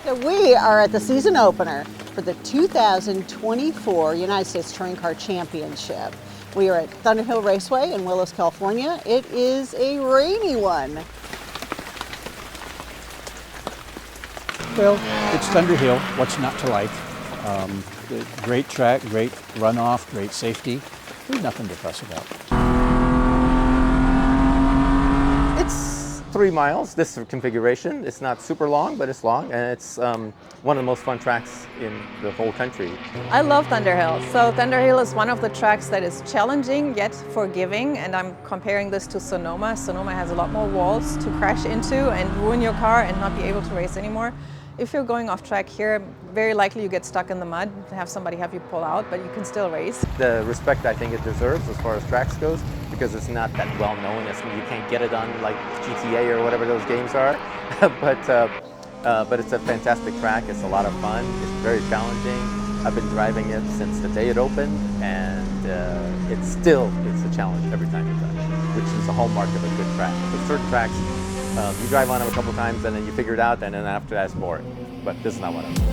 So we are at the season opener for the 2024 United States Touring Car Championship. We are at Thunderhill Raceway in Willis, California. It is a rainy one. Well, it's Thunderhill. What's not to like? Great track, great runoff, great safety. There's nothing to fuss about. It's 3 miles, this configuration. It's not super long, but it's long, and it's one of the most fun tracks in the whole country. I love Thunderhill. So Thunderhill is one of the tracks that is challenging yet forgiving, and I'm comparing this to Sonoma. Sonoma has a lot more walls to crash into and ruin your car and not be able to race anymore. If you're going off track here, very likely you get stuck in the mud, have somebody have you pull out, but you can still race. The respect I think it deserves as far as tracks goes, because it's not that well known. You can't get it on like GTA or whatever those games are, but it's a fantastic track. It's a lot of fun. It's very challenging. I've been driving it since the day it opened, and it's a challenge every time you drive, which is a hallmark of a good track. So certain tracks, you drive on them a couple times and then you figure it out, and then after that it's boring. But this is not one of them.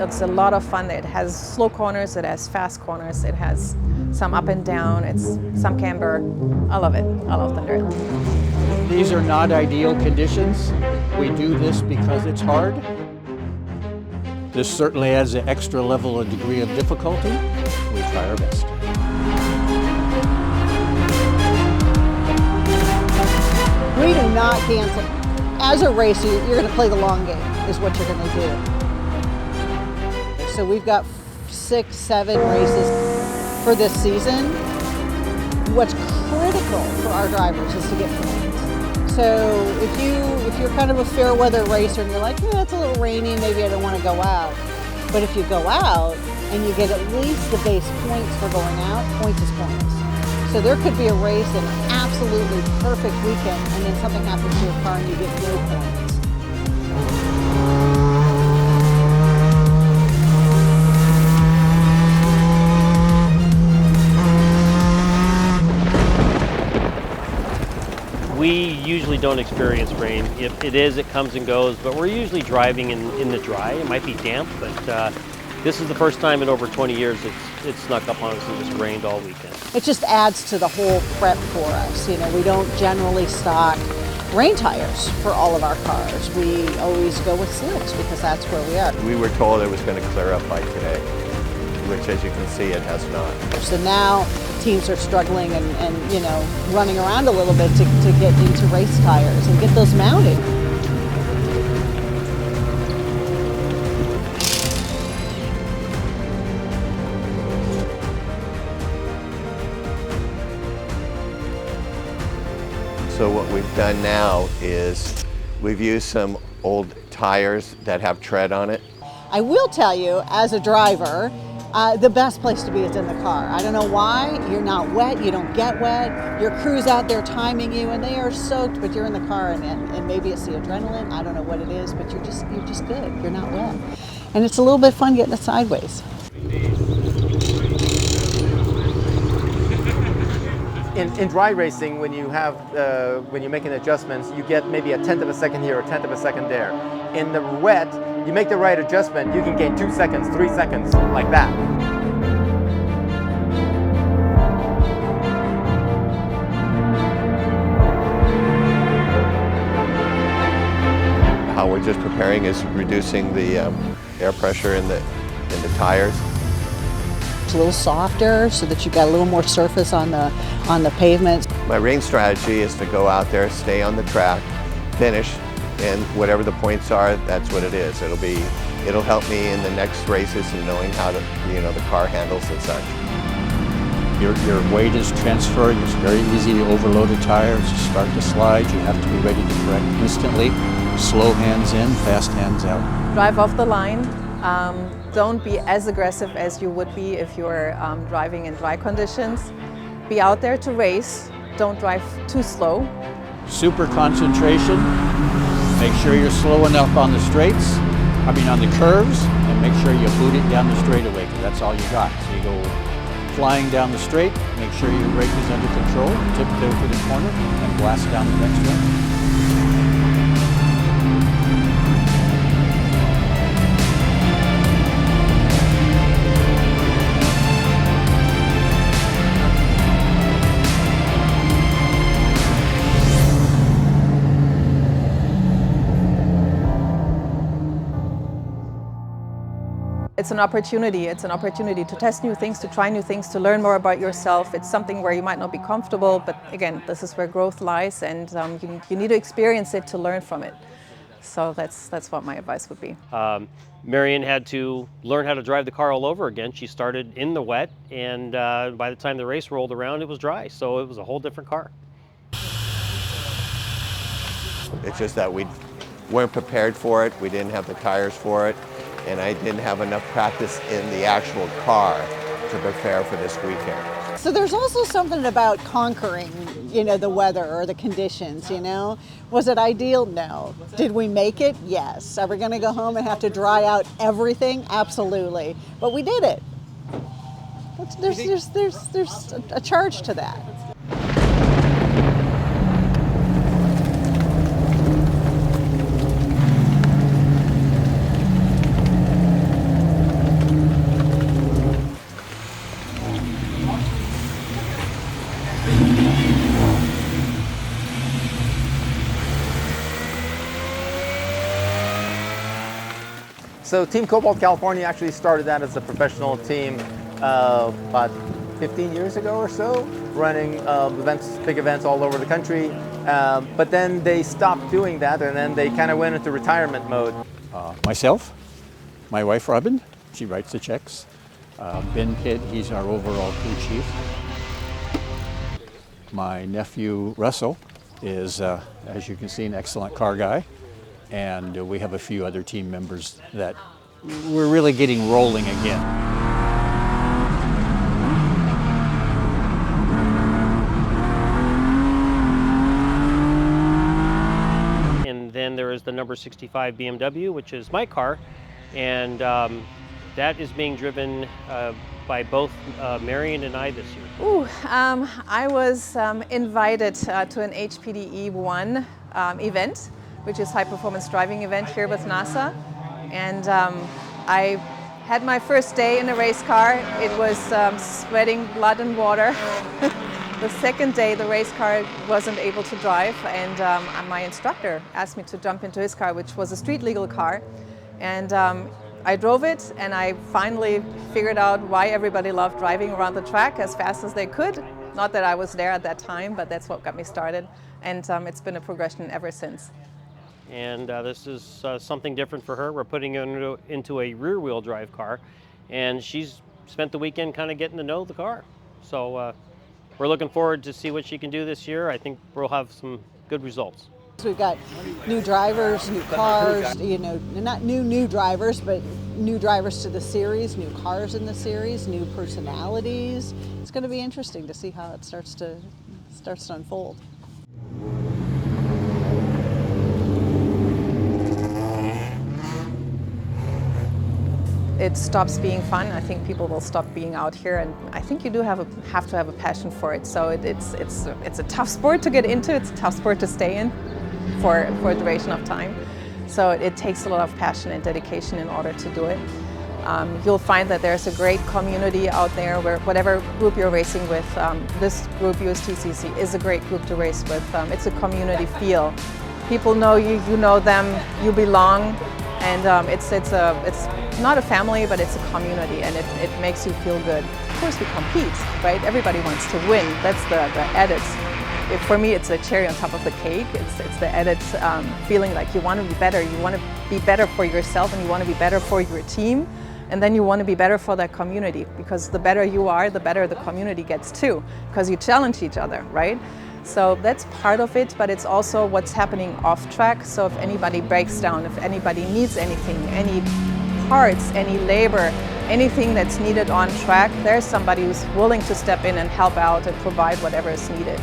It's a lot of fun. It has slow corners, it has fast corners, it has some up and down, it's some camber. I love it. I love Thunderhill. These are not ideal conditions. We do this because it's hard. This certainly adds an extra level of degree of difficulty. We try our best. We do not cancel. As a racer, you're going to play the long game, is what you're going to do. So we've got 6, 7 races for this season. What's critical for our drivers is to get points. So if you're kind of a fair weather racer and you're like, it's a little rainy, maybe I don't want to go out. But if you go out and you get at least the base points for going out, points is points. So there could be a race in an absolutely perfect weekend, and then something happens to your car and you get no points. We usually don't experience rain. If it is, it comes and goes, but we're usually driving in the dry. It might be damp, but this is the first time in over 20 years it's snuck up on us and just rained all weekend. It just adds to the whole prep for us. We don't generally stock rain tires for all of our cars. We always go with slicks because that's where we are. We were told it was going to clear up by today, which, as you can see, it has not. So now teams are struggling and running around a little bit to get into race tires and get those mounted. So what we've done now is we've used some old tires that have tread on it. I will tell you, as a driver, the best place to be is in the car. I don't know why. You're not wet, you don't get wet. Your crew's out there timing you and they are soaked, but you're in the car and maybe it's the adrenaline. I don't know what it is, but you're just good. You're not wet. And it's a little bit fun getting it sideways. in dry racing, when you're making adjustments, you get maybe a 1/10 of a second here, or 1/10 of a second there. In the wet, you make the right adjustment, you can gain 2 seconds, 3 seconds, like that. How we're just preparing is reducing the air pressure in the tires. It's a little softer so that you've got a little more surface on the pavement. My rain strategy is to go out there, stay on the track, finish, and whatever the points are, that's what it is. It'll help me in the next races and knowing how to, the car handles and such. Your weight is transferring. It's very easy to overload a tire. As you start to slide, you have to be ready to correct instantly. Slow hands in, fast hands out. Drive off the line. Don't be as aggressive as you would be if you're driving in dry conditions. Be out there to race. Don't drive too slow. Super concentration. Make sure you're slow enough on the straights, on the curves, and make sure you boot it down the straightaway, because that's all you got. So you go flying down the straight, make sure your brake is under control, tiptoe to the corner, and blast down the next one. It's an opportunity. It's an opportunity to test new things, to try new things, to learn more about yourself. It's something where you might not be comfortable, but again, this is where growth lies, and you need to experience it to learn from it. So that's what my advice would be. Marion had to learn how to drive the car all over again. She started in the wet, and by the time the race rolled around, it was dry. So it was a whole different car. It's just that we weren't prepared for it. We didn't have the tires for it. And I didn't have enough practice in the actual car to prepare for this weekend. So there's also something about conquering, the weather or the conditions, Was it ideal? No. Did we make it? Yes. Are we going to go home and have to dry out everything? Absolutely. But we did it. There's a charge to that. So Team Cobalt California actually started that as a professional team about 15 years ago or so, running big events all over the country. But then they stopped doing that, and then they kind of went into retirement mode. Myself, my wife Robin, she writes the checks. Ben Pitt, he's our overall crew chief. My nephew Russell is, as you can see, an excellent car guy. And we have a few other team members that we're really getting rolling again. And then there is the number 65 BMW, which is my car, and that is being driven by both Marion and I this year. Ooh, I was invited to an HPDE1 event, which is high performance driving event here with NASA. And I had my first day in a race car. It was sweating blood and water. The second day, the race car wasn't able to drive, and my instructor asked me to jump into his car, which was a street legal car. And I drove it, and I finally figured out why everybody loved driving around the track as fast as they could. Not that I was there at that time, but that's what got me started. And it's been a progression ever since. And this is something different for her. We're putting her into a rear-wheel drive car, and she's spent the weekend kind of getting to know the car. So we're looking forward to see what she can do this year. I think we'll have some good results. So we've got new drivers, new cars, not new drivers, but new drivers to the series, new cars in the series, new personalities. It's going to be interesting to see how it starts to unfold. it stops being fun. I think people will stop being out here, and I think you do have to have a passion for it. So it's a tough sport to get into. It's a tough sport to stay in for a duration of time. So it takes a lot of passion and dedication in order to do it. You'll find that there's a great community out there where whatever group you're racing with, this group USTCC is a great group to race with. It's a community feel. People know you, you know them, you belong, and it's not a family, but it's a community, and it makes you feel good. Of course we compete, right? Everybody wants to win. That's the added. For me, it's a cherry on top of the cake. It's the added feeling like you want to be better. You want to be better for yourself, and you want to be better for your team. And then you want to be better for that community, because the better you are, the better the community gets too, because you challenge each other, right? So that's part of it, but it's also what's happening off track. So if anybody breaks down, if anybody needs anything, any parts, any labor, anything that's needed on track, there's somebody who's willing to step in and help out and provide whatever is needed.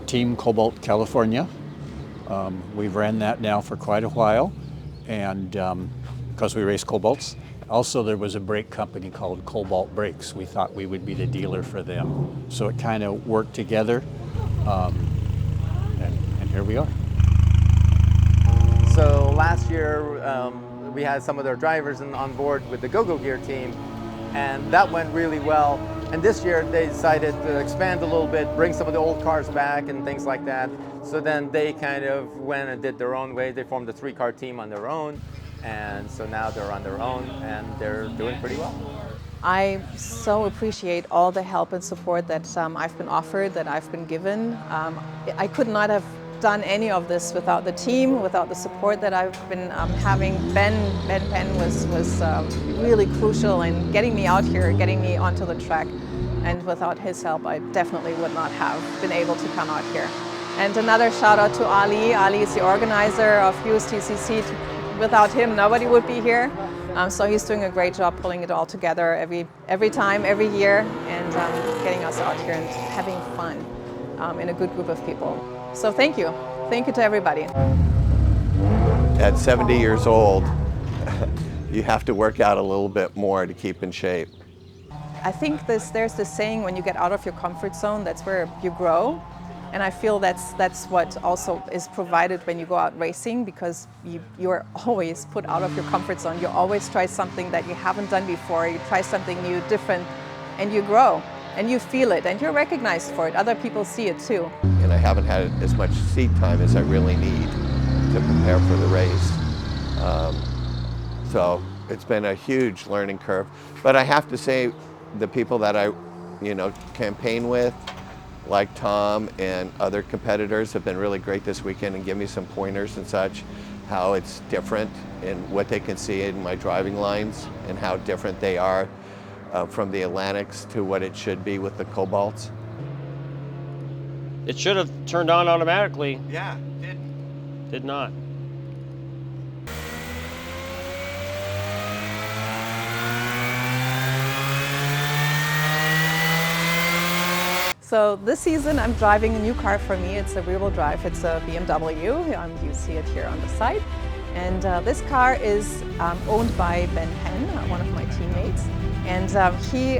Team Cobalt, California. We've ran that now for quite a while, and because we race Cobalts. Also, there was a brake company called Cobalt Brakes. We thought we would be the dealer for them. So it kind of worked together, and here we are. So last year, we had some of their drivers on board with the Go-Go Gear team, and that went really well. And this year they decided to expand a little bit, bring some of the old cars back and things like that. So then they kind of went and did their own way. They formed a 3-car team on their own. And so now they're on their own and they're doing pretty well. I so appreciate all the help and support that I've been offered, that I've been given. I could not have done any of this without the team, without the support that I've been having. Ben Penn was really crucial in getting me out here, getting me onto the track. And without his help, I definitely would not have been able to come out here. And another shout out to Ali. Ali is the organizer of USTCC. Without him, nobody would be here. So he's doing a great job pulling it all together every time, every year, and getting us out here and having fun in a good group of people. So thank you. Thank you to everybody. At 70 years old, you have to work out a little bit more to keep in shape. I think there's this saying, when you get out of your comfort zone, that's where you grow. And I feel that's what also is provided when you go out racing, because you're always put out of your comfort zone. You always try something that you haven't done before. You try something new, different, and you grow. And you feel it, and you're recognized for it. Other people see it too. And I haven't had as much seat time as I really need to prepare for the race. So it's been a huge learning curve. But I have to say, the people that I, campaign with, like Tom and other competitors, have been really great this weekend and give me some pointers and such, how it's different in what they can see in my driving lines and how different they are from the Atlantics to what it should be with the Cobalts. It should have turned on automatically. Yeah, Did not. So this season I'm driving a new car for me. It's a rear-wheel drive. It's a BMW. You see it here on the side. And this car is owned by Ben Penn, one of my teammates. And he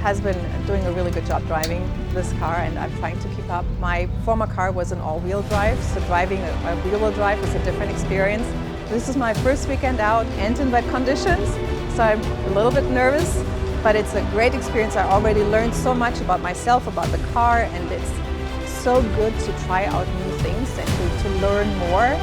has been doing a really good job driving this car, and I'm trying to keep up. My former car was an all-wheel drive, so driving a rear-wheel drive is a different experience. This is my first weekend out and in wet conditions, so I'm a little bit nervous, but it's a great experience. I already learned so much about myself, about the car, and it's so good to try out new things and to learn more.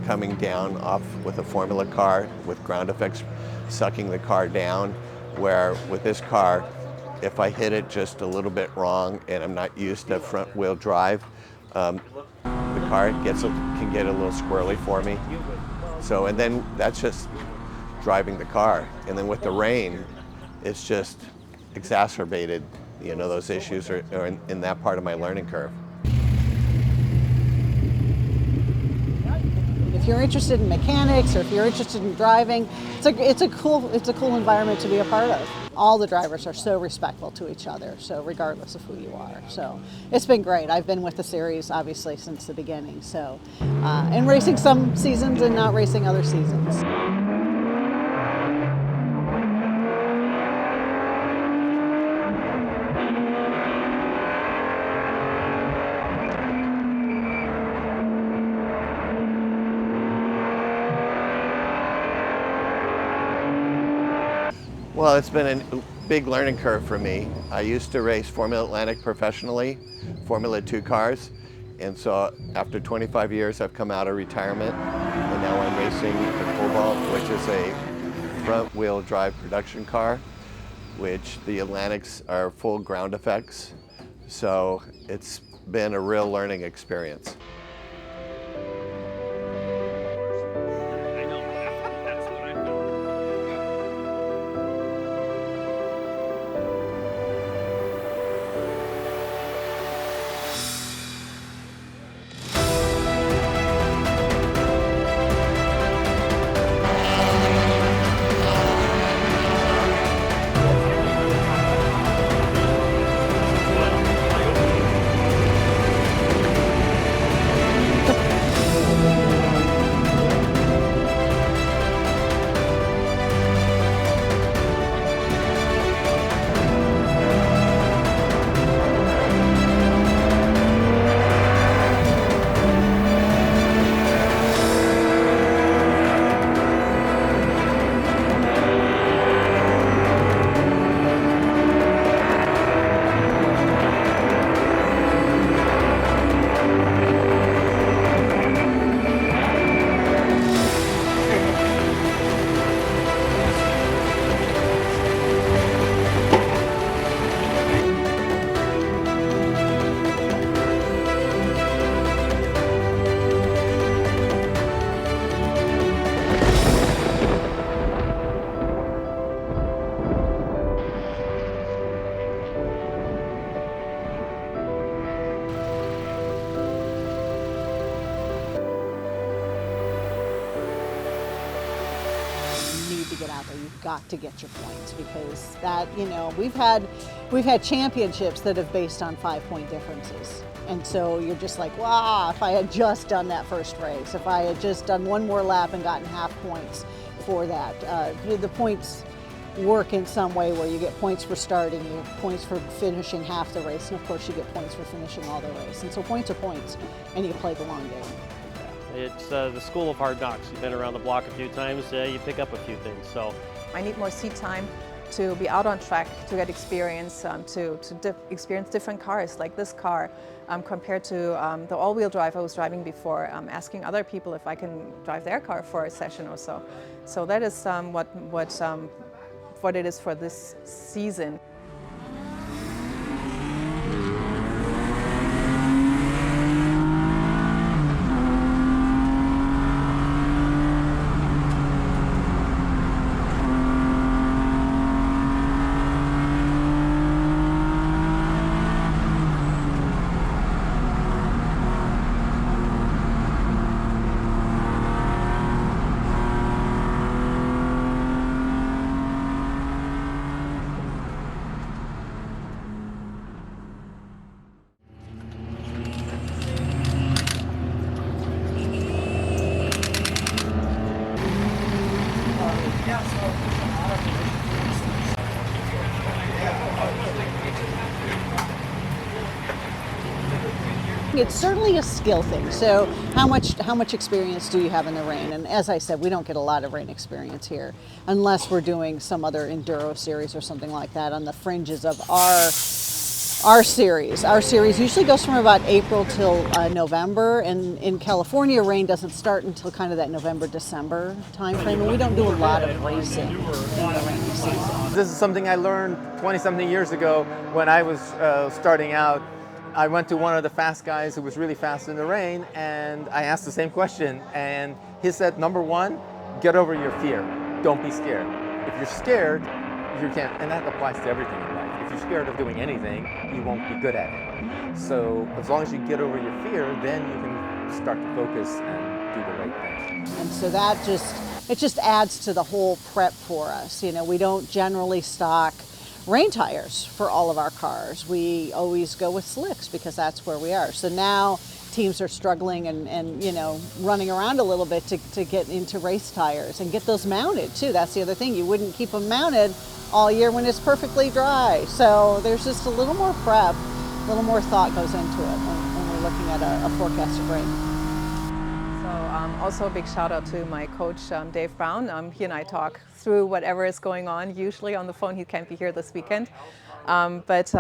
coming down off with a Formula car with ground effects sucking the car down, where with this car, if I hit it just a little bit wrong and I'm not used to front wheel drive, the car can get a little squirrely for me. So, and then that's just driving the car. And then with the rain, it's just exacerbated, you know, those issues are in that part of my learning curve. If you're interested in mechanics or if you're interested in driving, it's a cool environment to be a part of. All the drivers are so respectful to each other, so regardless of who you are. So it's been great. I've been with the series obviously since the beginning. So and racing some seasons and not racing other seasons. Well, it's been a big learning curve for me. I used to race Formula Atlantic professionally, Formula 2 cars, and so after 25 years I've come out of retirement, and now I'm racing the Cobalt, which is a front-wheel drive production car, which the Atlantics are full ground effects, so it's been a real learning experience. To get out there, you've got to get your points, because that, you know, we've had championships that have based on 5-point differences, and so you're just like, wow, if I had just done that first race, if I had just done one more lap and gotten half points for that. The points work in some way where you get points for starting, you get points for finishing half the race, and of course you get points for finishing all the race, and so points are points, and you play the long game. It's the school of hard knocks. You've been around the block a few times, you pick up a few things. So I need more seat time to be out on track, to get experience, to experience different cars like this car compared to the all-wheel drive I was driving before, asking other people if I can drive their car for a session or so. So that is what it is for this season. It's certainly a skill thing. So how much experience do you have in the rain? And as I said, we don't get a lot of rain experience here unless we're doing some other enduro series or something like that on the fringes of Our series usually goes from about April till November, and in California, rain doesn't start until kind of that November-December time frame, and we don't do a lot of racing in the rainy season. This is something I learned 20-something years ago when I was starting out. I went to one of the fast guys who was really fast in the rain, and I asked the same question, and he said, number one, get over your fear. Don't be scared. If you're scared, you can't, and that applies to everything in life. If you're scared of doing anything, you won't be good at it. So as long as you get over your fear, then you can start to focus and do the right thing. And so that just adds to the whole prep for us. You know, we don't generally stock rain tires for all of our cars. We always go with slicks because that's where we are. So now teams are struggling and you know, running around a little bit to get into race tires and get those mounted too. That's the other thing. You wouldn't keep them mounted all year when it's perfectly dry. So there's just a little more prep, a little more thought goes into it when we're looking at a forecast of rain. So also a big shout out to my coach, Dave Brown. He and I talk through whatever is going on, usually on the phone. He can't be here this weekend. But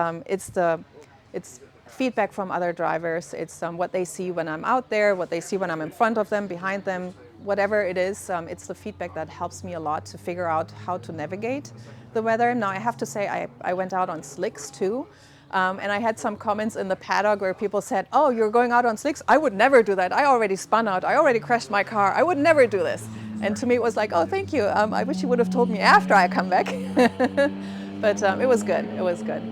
it's feedback from other drivers. It's what they see when I'm out there, what they see when I'm in front of them, behind them, whatever it is. It's the feedback that helps me a lot to figure out how to navigate the weather. Now I have to say I went out on slicks too. And I had some comments in the paddock where people said, oh, you're going out on slicks? I would never do that. I already spun out. I already crashed my car. I would never do this. And to me it was like, oh, thank you. I wish you would have told me after I come back. But it was good. It was good.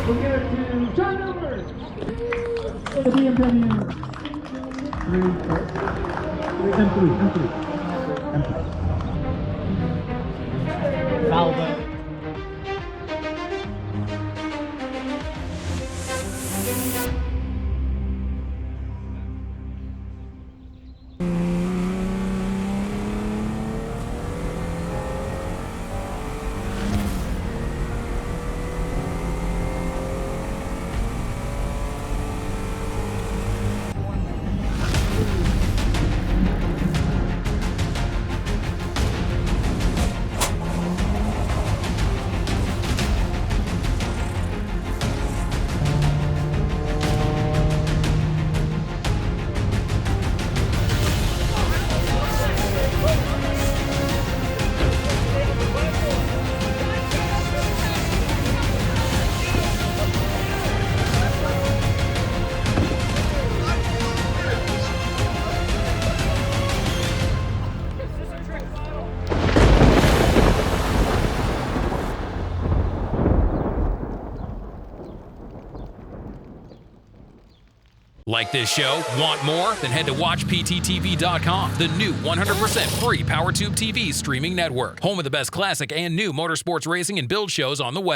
We'll give it to John Elmer in the BMW M3. Valve. Like this show? Want more? Then head to WatchPTTV.com, the new 100% free PowerTube TV streaming network. Home of the best classic and new motorsports racing and build shows on the web.